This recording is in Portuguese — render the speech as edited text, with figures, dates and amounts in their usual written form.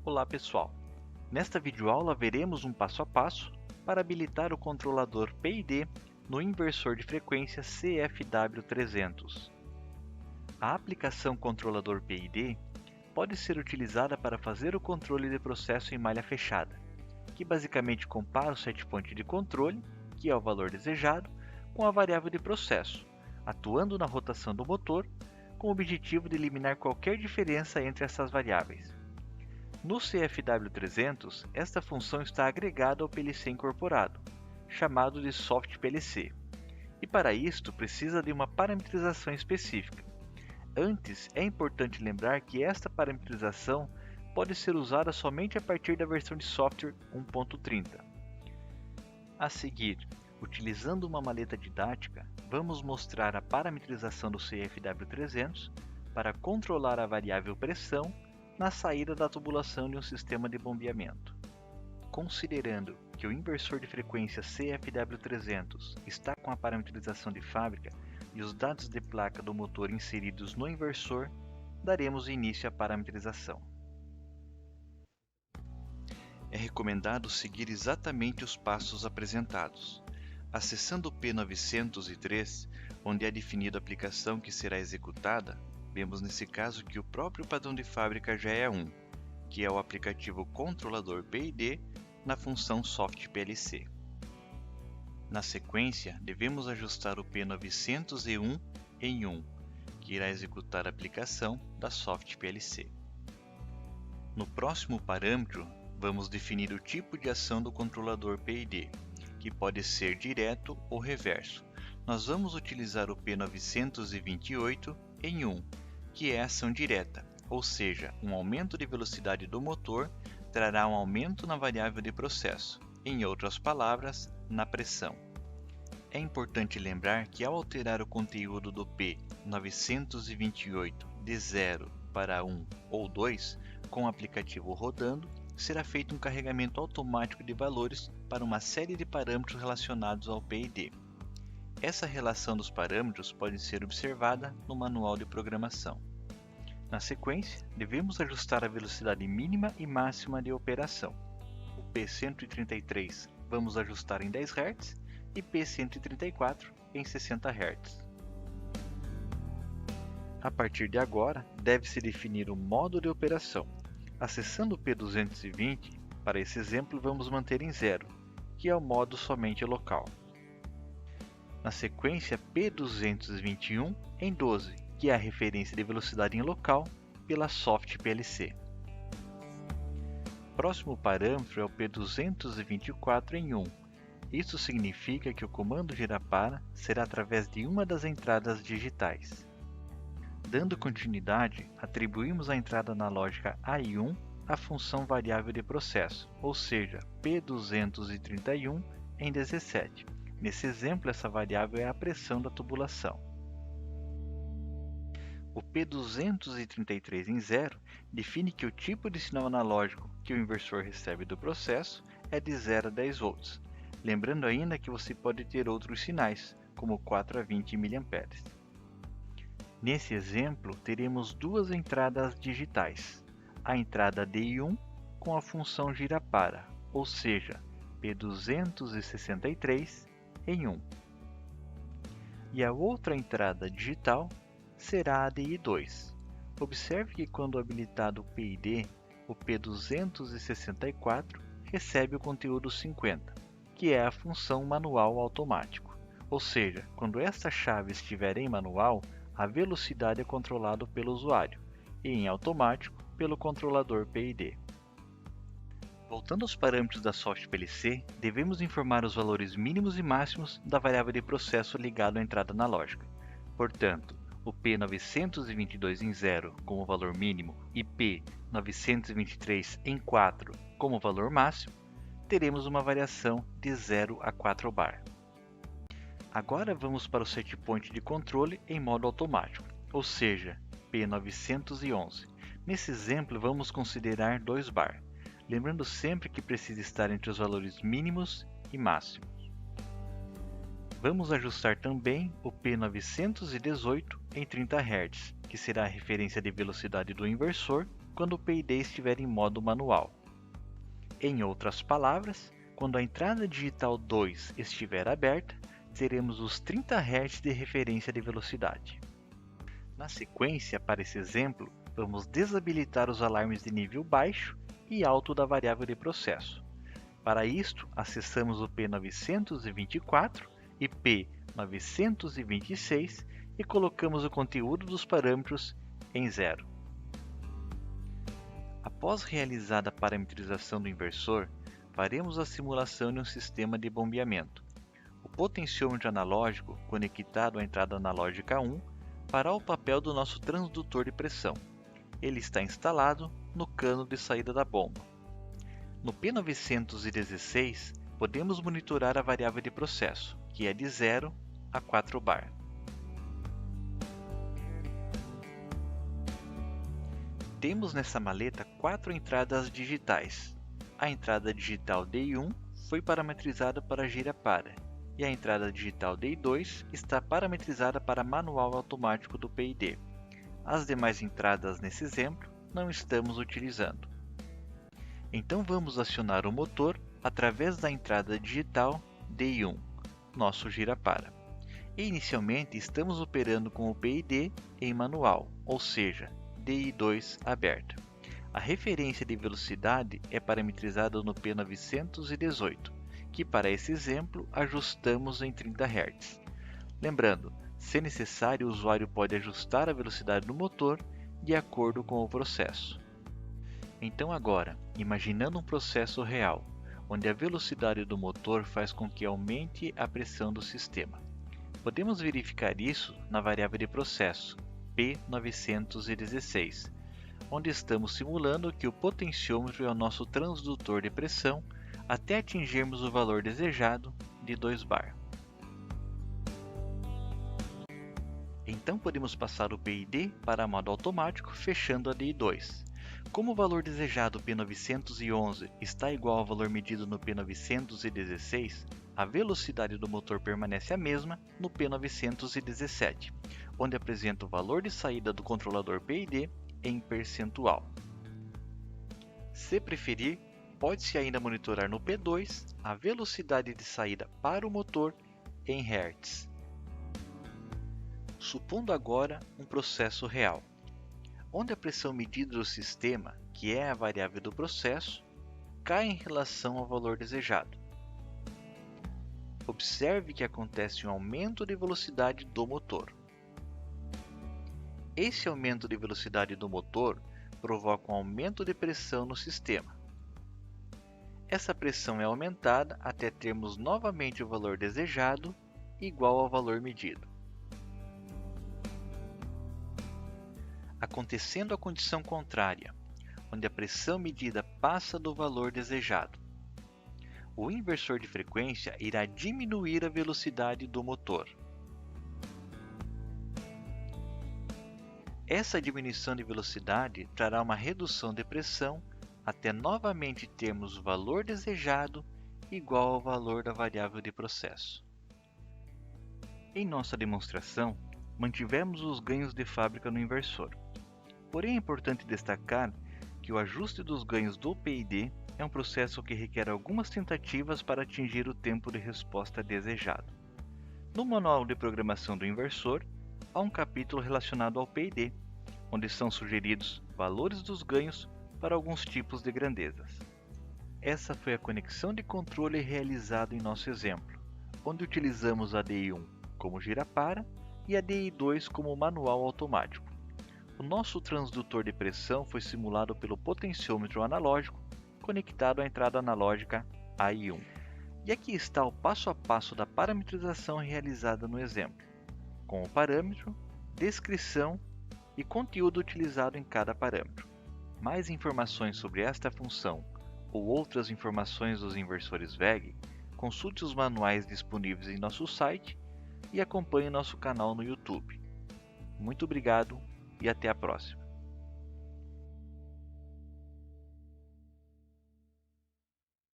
Olá pessoal, nesta videoaula veremos um passo a passo para habilitar o controlador PID no inversor de frequência CFW300. A aplicação controlador PID pode ser utilizada para fazer o controle de processo em malha fechada, que basicamente compara o setpoint de controle, que é o valor desejado, com a variável de processo, atuando na rotação do motor, com o objetivo de eliminar qualquer diferença entre essas variáveis. No CFW300, esta função está agregada ao PLC incorporado, chamado de Soft PLC, e para isto precisa de uma parametrização específica. Antes, é importante lembrar que esta parametrização pode ser usada somente a partir da versão de software 1.30. A seguir, utilizando uma maleta didática, vamos mostrar a parametrização do CFW300 para controlar a variável pressão na saída da tubulação de um sistema de bombeamento. Considerando que o inversor de frequência CFW300 está com a parametrização de fábrica e os dados de placa do motor inseridos no inversor, daremos início à parametrização. É recomendado seguir exatamente os passos apresentados. Acessando o P903, onde é definida a aplicação que será executada, vemos nesse caso que o próprio padrão de fábrica já é 1, que é o aplicativo controlador PID na função Soft PLC. Na sequência, devemos ajustar o P901 em 1, que irá executar a aplicação da Soft PLC. No próximo parâmetro, vamos definir o tipo de ação do controlador PID, que pode ser direto ou reverso. Nós vamos utilizar o P928 em 1, que é ação direta, ou seja, um aumento de velocidade do motor trará um aumento na variável de processo, em outras palavras, na pressão. É importante lembrar que ao alterar o conteúdo do P928 de 0 para 1 ou 2, com o aplicativo rodando, será feito um carregamento automático de valores para uma série de parâmetros relacionados ao PID. Essa relação dos parâmetros pode ser observada no manual de programação. Na sequência, devemos ajustar a velocidade mínima e máxima de operação. O P133 vamos ajustar em 10 Hz e P134 em 60 Hz. A partir de agora, deve-se definir o modo de operação. Acessando o P220, para esse exemplo vamos manter em 0, que é o modo somente local. Na sequência, P221 em 12, que é a referência de velocidade em local pela Soft PLC. Próximo parâmetro é o P224 em 1. Isso significa que o comando girapara será através de uma das entradas digitais. Dando continuidade, atribuímos a entrada analógica AI1 a função variável de processo, ou seja, P231 em 17. Nesse exemplo, essa variável é a pressão da tubulação. O P233 em 0 define que o tipo de sinal analógico que o inversor recebe do processo é de 0 a 10 volts. Lembrando ainda que você pode ter outros sinais, como 4 a 20 mA. Nesse exemplo, teremos duas entradas digitais. A entrada DI1 com a função girapara, ou seja, P263 em 1. E a outra entrada digital será a DI2. Observe que quando habilitado o PID, o P264 recebe o conteúdo 50, que é a função manual automático. Ou seja, quando esta chave estiver em manual, a velocidade é controlada pelo usuário e em automático pelo controlador PID. Voltando aos parâmetros da Soft PLC, devemos informar os valores mínimos e máximos da variável de processo ligado à entrada analógica. Portanto, o P922 em 0 como valor mínimo e P923 em 4 como valor máximo, teremos uma variação de 0 a 4 bar. Agora vamos para o setpoint de controle em modo automático, ou seja, P911. Nesse exemplo, vamos considerar 2 bar, lembrando sempre que precisa estar entre os valores mínimos e máximos. Vamos ajustar também o P918 em 30 Hz, que será a referência de velocidade do inversor quando o PID estiver em modo manual. Em outras palavras, quando a entrada digital 2 estiver aberta, teremos os 30 Hz de referência de velocidade. Na sequência, para esse exemplo, vamos desabilitar os alarmes de nível baixo e alto da variável de processo. Para isto, acessamos o P924 e P926 e colocamos o conteúdo dos parâmetros em 0. Após realizada a parametrização do inversor, faremos a simulação de um sistema de bombeamento. O potenciômetro analógico conectado à entrada analógica 1 fará o papel do nosso transdutor de pressão. Ele está instalado no cano de saída da bomba. No P916, podemos monitorar a variável de processo, que é de 0 a 4 bar. Temos nessa maleta 4 entradas digitais. A entrada digital DI1 foi parametrizada para gira-para, e a entrada digital DI2 está parametrizada para manual automático do PID. As demais entradas nesse exemplo não estamos utilizando. Então vamos acionar o motor através da entrada digital DI1, nosso gira-para. E inicialmente estamos operando com o PID em manual, ou seja, DI2 aberta. A referência de velocidade é parametrizada no P918, que para esse exemplo ajustamos em 30 Hz. Lembrando, se necessário, o usuário pode ajustar a velocidade do motor de acordo com o processo. Então agora, imaginando um processo real, onde a velocidade do motor faz com que aumente a pressão do sistema. Podemos verificar isso na variável de processo, P916, onde estamos simulando que o potenciômetro é o nosso transdutor de pressão até atingirmos o valor desejado de 2 bar. Então podemos passar o PID para modo automático, fechando a DI2. Como o valor desejado P911 está igual ao valor medido no P916, a velocidade do motor permanece a mesma no P917, onde apresenta o valor de saída do controlador PID em percentual. Se preferir, pode-se ainda monitorar no P2 a velocidade de saída para o motor em Hz. Supondo agora um processo real, onde a pressão medida do sistema, que é a variável do processo, cai em relação ao valor desejado. Observe que acontece um aumento de velocidade do motor. Esse aumento de velocidade do motor provoca um aumento de pressão no sistema. Essa pressão é aumentada até termos novamente o valor desejado igual ao valor medido. Acontecendo a condição contrária, onde a pressão medida passa do valor desejado, o inversor de frequência irá diminuir a velocidade do motor. Essa diminuição de velocidade trará uma redução de pressão até novamente termos o valor desejado igual ao valor da variável de processo. Em nossa demonstração, mantivemos os ganhos de fábrica no inversor. Porém, é importante destacar que o ajuste dos ganhos do PID é um processo que requer algumas tentativas para atingir o tempo de resposta desejado. No manual de programação do inversor, há um capítulo relacionado ao PID, onde são sugeridos valores dos ganhos para alguns tipos de grandezas. Essa foi a conexão de controle realizada em nosso exemplo, onde utilizamos a DI1 como gira-para e a DI2 como manual automático. O nosso transdutor de pressão foi simulado pelo potenciômetro analógico conectado à entrada analógica AI1. E aqui está o passo a passo da parametrização realizada no exemplo, com o parâmetro, descrição e conteúdo utilizado em cada parâmetro. Mais informações sobre esta função ou outras informações dos inversores VEG, consulte os manuais disponíveis em nosso site e acompanhe nosso canal no YouTube. Muito obrigado e até a próxima.